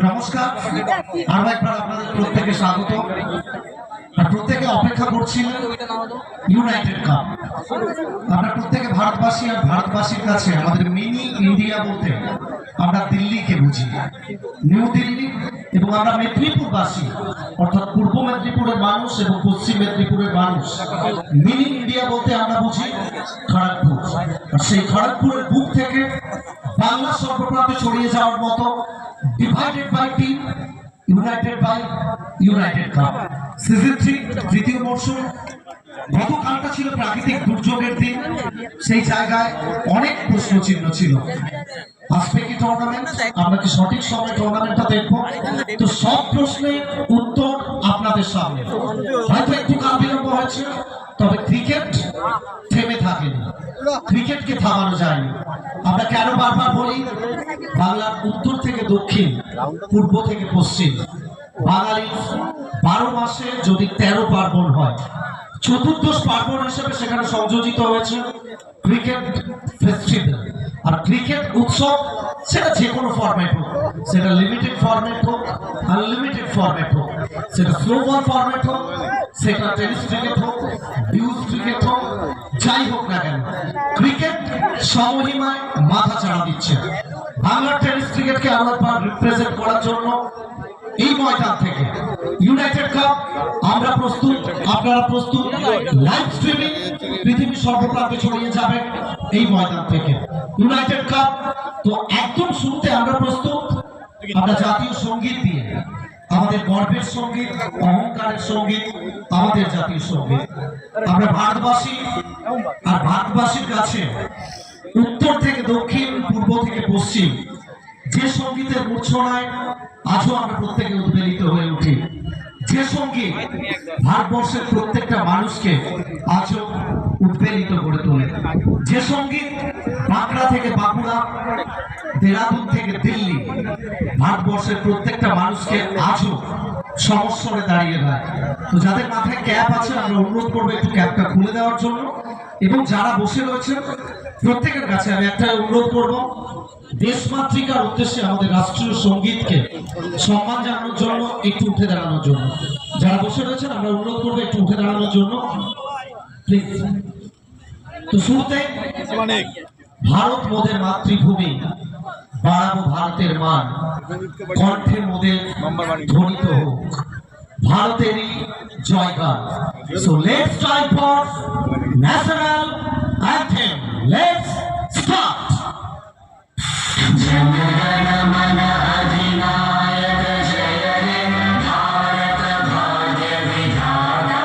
নমস্কার, আরো একবার আপনাদের প্রত্যেকে স্বাগত। প্রত্যেকে অপেক্ষা করছিলেন ইউনাইটেড কাপ। আমরা প্রত্যেকে ভারতবাসী, আর ভারতবাসীর কাছে আমাদের মিনি ইন্ডিয়া বলতে আমরা দিল্লিকে বুঝি, নিউ দিল্লি। এবং আমরা মেদিনীপুরবাসী, অর্থাৎ পূর্ব মেদিনীপুরের মানুষ এবং পশ্চিম মেদিনীপুরের মানুষ। মিনি ইন্ডিয়া বলতে আমরা বুঝি খড়গপুর। আর সেই খড়গপুরের বুক থেকে বাংলা সর্বপ্রান্তে ছড়িয়ে যাওয়ার মতো divided by team, united by united cup. Season 3 তৃতীয় মরশুম। গতকালটা ছিল প্রাকৃতিক দুর্যোগের দিন, সেই জায়গায় অনেক প্রশ্ন চিহ্ন ছিল। আসবে কি টুর্নামেন্ট, আমরা কি সঠিক সময় টুর্নামেন্টটা দেখবো? তো সব প্রশ্নের উত্তর আপনাদের সামনে। হয়তো একটু কাল বিলম্ব হয়েছে, তবে ক্রিকেট থেমে থাকেনি, ক্রিকেটকে থামানো যায়নি। আমরা কেন বারবার বলি, বাংলার উত্তর থেকে দক্ষিণ, পূর্ব থেকে পশ্চিম, বাঙালি 12 মাসে যদি 13 পার্বণ হয়, চতুর্দশ পার্বণ হিসেবে সেখানে সংযোজিত হয়েছে ক্রিকেট ফেস্টিভ্যাল। আর ক্রিকেট উৎসব সেটা যে কোনো ফরম্যাট হোক, সেটা লিমিটেড ফরম্যাট হোক, আনলিমিটেড ফরম্যাট হোক, সেটা স্লো বল ফরম্যাট হোক, সেটা টেনিস ক্রিকেট হোক, ডিউজ ক্রিকেট হোক, যাই হোক না কেন, ক্রিকেট সমহিমায় মাথা চাড়া দিচ্ছে। বাংলার টেনিস ক্রিকেটকে আরেকবার রিপ্রেজেন্ট করার জন্য এই ময়দান থেকে ইউনাইটেড কাপ আমরা প্রস্তুত, আপনারা প্রস্তুত। লাইভ স্ট্রিমিং পৃথিবীর সর্বপ্রান্তে ছড়িয়ে যাবে এই ময়দান থেকে ইউনাইটেড কাপ। তো একদম শুরুতে আমরা প্রস্তুত, আমরা জাতীয় সঙ্গীত দিয়ে, আমাদের গর্বের সঙ্গীত, অহংকারের সঙ্গীত, আমাদের জাতীয় সঙ্গীত। আমরা ভারতবাসী, আর ভারতবাসীর কাছে উত্তর থেকে দক্ষিণ, পূর্ব থেকে পশ্চিম, যে সঙ্গীতের মূর্ছনায় আজও আমরা প্রত্যেকে উদ্বেলিত হয়ে উঠি, যে সঙ্গীত ভারতবর্ষের প্রত্যেকটা মানুষকে আজও উদ্বেলিত করে তোলে, যে সঙ্গীত বাঁকুড়া থেকে বাঁকুড়া, দেরাদুন থেকে দিল্লি, ভারতবর্ষের প্রত্যেকটা মানুষকে আজও সমস্যায় দাঁড়িয়ে দেয়। তো যাদের মাথায় ক্যাপ আছে, আমরা অনুরোধ করবো একটু ক্যাপটা খুলে দেওয়ার জন্য। এবং যারা বসে রয়েছেন প্রত্যেকের কাছে আমি একটা অনুরোধ করবো, দেশমাতৃকার উদ্দেশ্যে আমাদের রাষ্ট্রীয় সঙ্গীতকে সম্মান জানানোর জন্য একটু উঠে দাঁড়ানোর জন্য। যারা বসে রয়েছেন আমরা অনুরোধ করবো একটু উঠে দাঁড়ানোর জন্য, প্লিজ। তো শুরুতে ভারত মোদের মাতৃভূমি, বাড়াবো ভারতের মান, কণ্ঠে মোদের ধ্বনিত হোক ভারতেরই জয়গান। So let's try for national anthem, let's start. जनगण मन अधिनायक जय हे भारत भाग्य विधाता,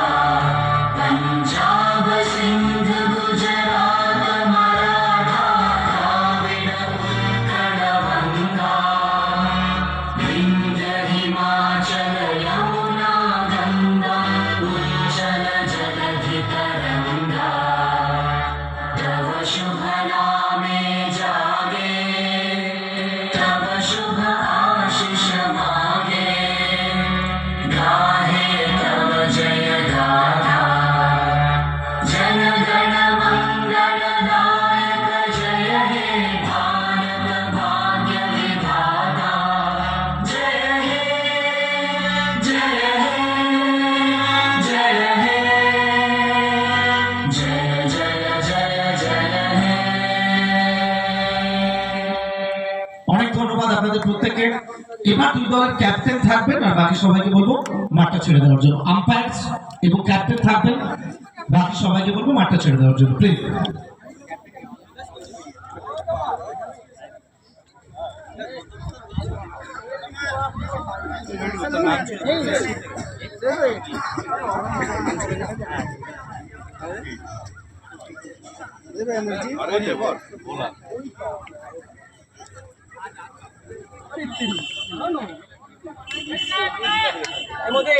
पंजाब सिंध गुजरात मराठा द्राविड उत्कल गंगा, विंध्य हिमाचल यमुना गंगा, उज्जल जलधि तरंगा, तव शुभ नामे जागे, तब शुभ आशीष मागे, गाहे तब जय गाथा, जन गण मंगल दायक जय हे भारत भाग्य विधाता, जय हे जय हे जय हे जय जय जय जय हे। অনেক ধন্যবাদ আপনাদের প্রত্যেককে। এবার দুই দলের ক্যাপ্টেন থাকবেন, আর বাকি সবাইকে বলবো মাঠটা ছেড়ে দেওয়ার জন্য। আম্পায়ার এবং ক্যাপ্টেন থাকবেন, বাকি সবাইকে বলবো মাঠটা ছেড়ে দেওয়ার জন্য, প্লিজ। এর মধ্যে